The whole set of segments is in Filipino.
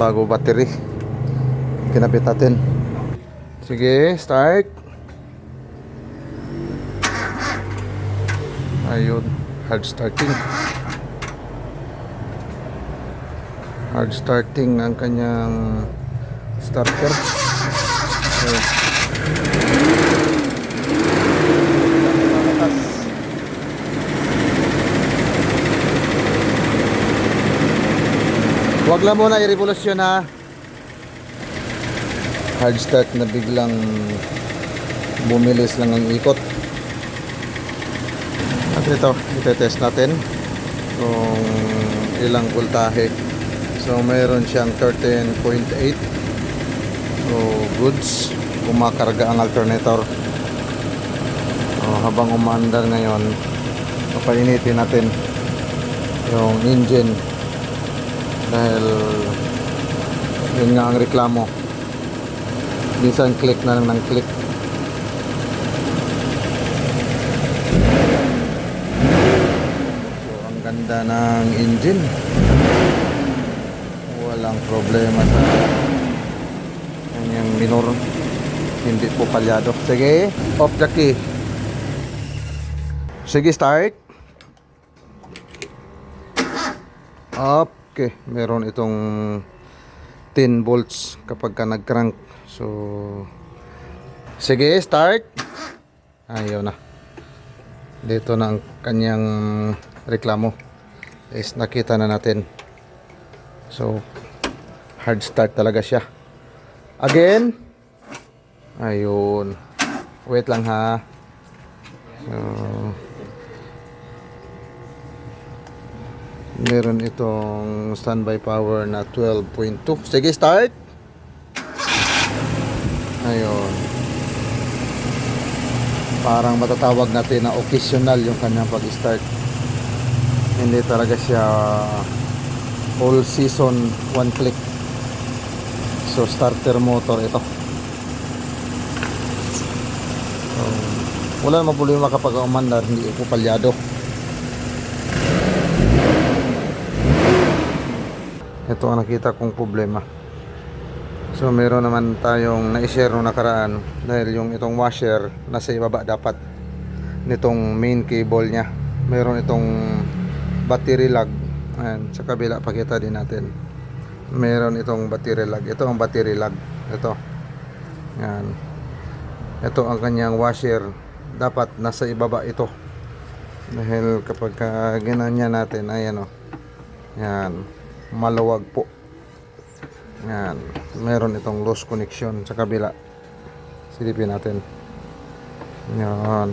bago battery kinabit natin. Sige, start. Ayun, hard starting. Hard starting ang kanyang starter. Ayun. Huwag lang muna i-revolusyon ha. Hard start na biglang bumilis lang ang ikot. At ito, itetest natin kung ilang voltahe. So mayroon siyang 13.8. So goods, kumakarga ang alternator. So habang umaandar ngayon, papainitin natin yung engine dahil yun nga ang reklamo. Minsan click na lang ng click. So ang ganda ng engine, walang problema sa kanyang minor, hindi po palyado. Sige, off the key. Sige, start. Okay, meron itong 10 volts kapag ka nag-crank. So sige, start. Ayaw na. Dito na ang kanyang reklamo. Is nakita na natin. So hard start talaga siya. Again. Ayun. Wait lang ha. So meron itong standby power na 12.2. Sige, start. Ayun. Parang matatawag natin na occasional yung kanyang pag-start. Hindi talaga siya all season one click. So starter motor ito. So, wala namang problema kapag umandar, hindi ito palyado. Ito ang nakita kong problema. So meron naman tayong na-share nung nakaraan dahil yung itong washer nasa ibaba dapat nitong main cable nya. Meron itong battery lag. Ayan, sa kabila pakita din natin. Meron itong battery lag. Ito ang battery lag. Ito. Ayan. Ito ang kanyang washer. Dapat nasa ibaba ito. Dahil kapag ginanya natin, ayan o. Ayan. Maluwag po. Yan. Meron itong loose connection sa kabila. Silipin natin. Yan.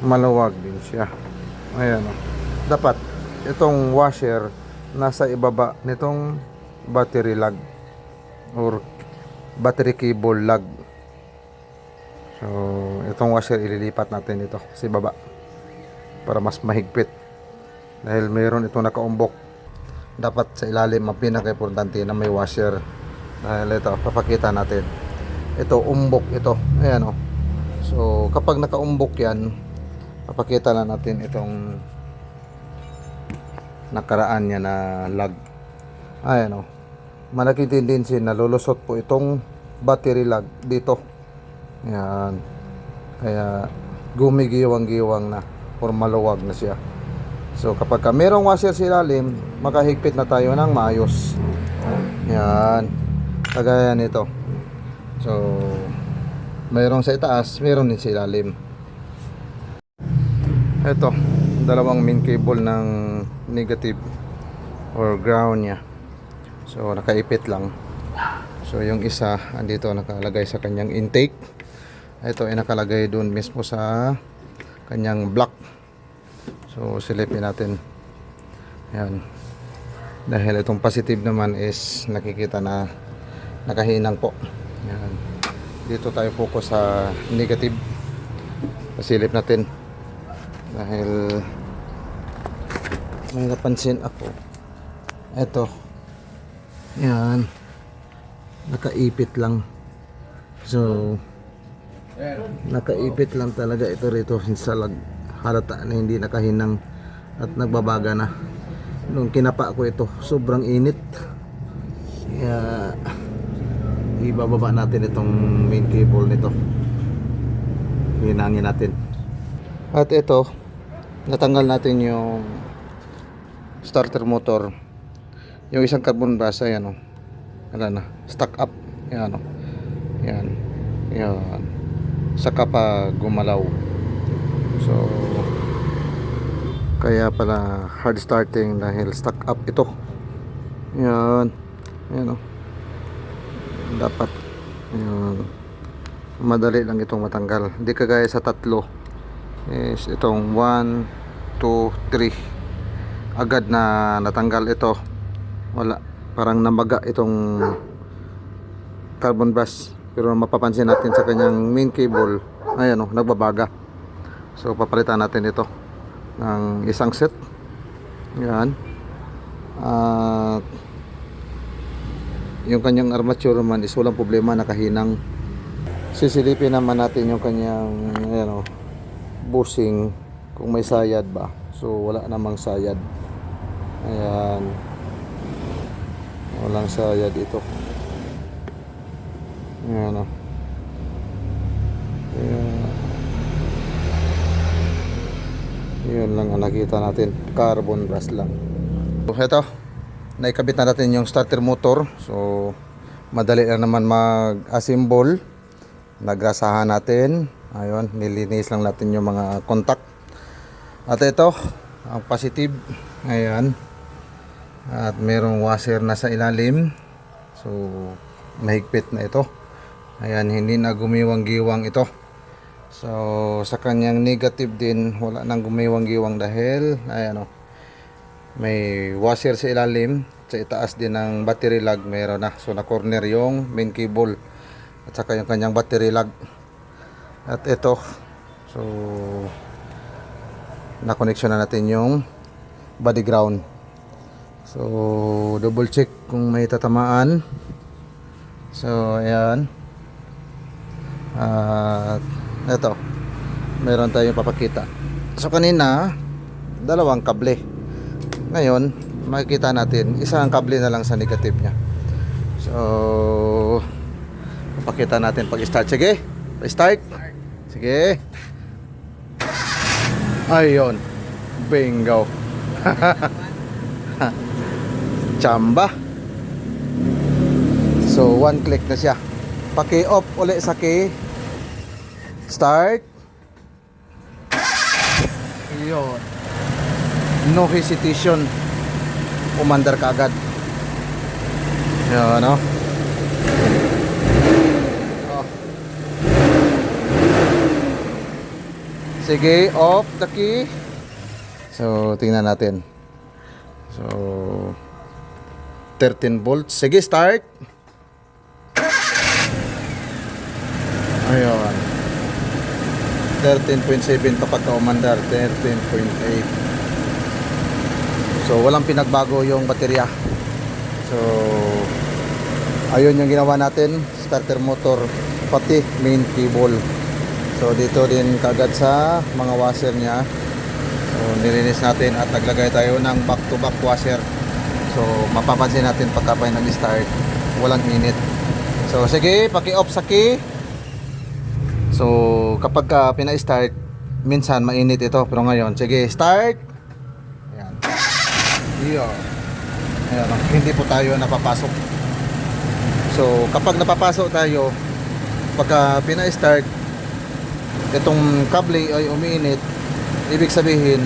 Maluwag din siya. Ayan o. Dapat itong washer nasa ibaba nitong battery lag or battery cable lag. So itong washer ililipat natin dito sa ibaba para mas mahigpit. Dahil meron itong nakaumbok. Dapat sa ilalim ang pinaka-importante na may washer. Dahil ito, papakita natin. Ito, umbok ito. Ayan o. So, kapag nakaumbok yan, papakita na natin itong nakaraan niya na lag. Ayan o. Malaking tendency na lulusot po itong battery lag dito. Ayan. Kaya, gumigiwang-giwang na or maluwag na siya. So kapag merong washer sa ilalim, makahigpit na tayo ng maayos. Yan. Kagaya nito. So mayroong sa itaas, mayroon din sa ilalim. Ito, dalawang main cable ng negative or ground nya. So nakaipit lang. So yung isa andito nakalagay sa kanyang intake. Ito ay nakalagay doon mismo sa kanyang block. So silipin natin. Ayan. Dahil itong positive naman is nakikita na nakahinang po. Ayan. Dito tayo focus sa negative. Pasilip natin. Dahil may napansin ako. Ito. Ayan. Nakaipit lang. So nakaipit lang talaga ito rito sa lag. Halata na hindi nakahinang at nagbabaga na. Nung kinapa ko ito, sobrang init. Yan. ibababa natin itong main cable nito. Hinangin natin. At ito, natanggal natin yung starter motor. Yung isang carbon brass, ayan o. Wala na, stuck up. Ayan o. Yan. Yan. Saka pa gumalaw. So, kaya pala hard starting dahil stuck up ito. Yan. Ayan o. Dapat. Ayan. Madali lang itong matanggal. Hindi kagaya sa tatlo. Is itong 1, 2, 3. Agad na natanggal ito. Wala. Parang namaga itong carbon brass. Pero mapapansin natin sa kanyang main cable, ayan o, nagbabaga. So papalitan natin ito ng isang set. Yan. At yung kanyang armature man is walang problema, nakahinang. Sisilipin naman natin yung kanyang, ayan o, bushing kung may sayad ba. So wala namang sayad. Ayan. Walang sayad ito. Ayan o. Ayan. Yun lang ang nakita natin. Carbon brass lang. So ito, naikabit na natin yung starter motor. So madali lang naman mag-assemble. Nagrasahan natin. Ayun, nilinis lang natin yung mga contact. At ito, ang positive. Ayan. At merong washer na sa ilalim. So mahigpit na ito. Ayan, hindi na gumiwang-giwang ito. So sa kanyang negative din, wala nang gumiwang-giwang dahil ayan o, may washer sa ilalim. Sa itaas din ng battery lug meron na. So na corner yung main cable at saka yung kanyang battery lug. At ito, so na connection na natin yung body ground. So double check kung may tatamaan. So ayan. At ito, meron tayong papakita. So kanina, dalawang kable. Ngayon, makikita natin, isang kable na lang sa negative nya. So papakita natin pag start. Sige, start. Sige. Ayun, bingo. Chamba. So one click na siya. Paki-off ulit sa key. Start. Yun. No hesitation. Umandar ka agad. Yun, no? Oh. Sige, off the key. So, tingnan natin. So, 13 volts. Sige, start. Ayun. 13.7 to pagka-umandar. 13.8. So walang pinagbago yung baterya. So ayun yung ginawa natin, starter motor pati main cable. So dito din kagad sa mga washer nya. So nilinis natin at naglagay tayo ng back to back washer. So mapapansin natin pagka pa nag-start, walang init. So sige, paki-off sa key. So kapag ka pina-start, minsan mainit ito, pero ngayon, sige, start. Ayan. Ayan, hindi po tayo napapasok. So kapag napapasok tayo, pagka pina-start, itong kable ay umiinit, ibig sabihin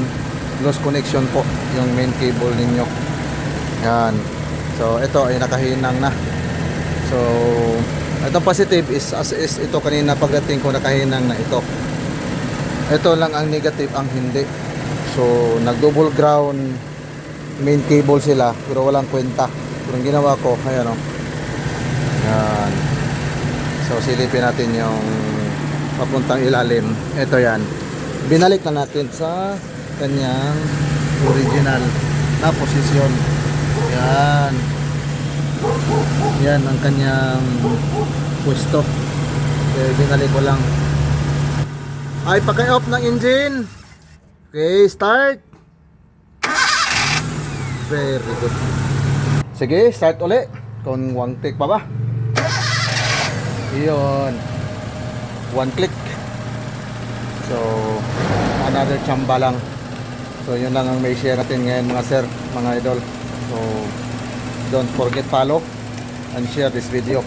lost connection po yung main cable ninyo. Ayan. So ito ay nakahinang na. So itong positive is as is ito kanina pagdating ko nakahinang na ito. Ito lang ang negative, ang hindi. So nag double ground main cable sila pero walang kwenta. Pero ang ginawa ko, ayan o. Yan. So silipin natin yung papuntang ilalim. Ito yan. Binalik na natin sa kanyang original na posisyon. Yan. Yan ang kanyang pwesto. Okay, binalik ko lang. Ay, paki-off ng engine. Okay, start. Very good. Sige, start ulit. Kung one take pa ba? Yun. One click. So, another chamba lang. So, yun lang ang may share natin ngayon mga sir, mga idol. So, don't forget follow and share this video.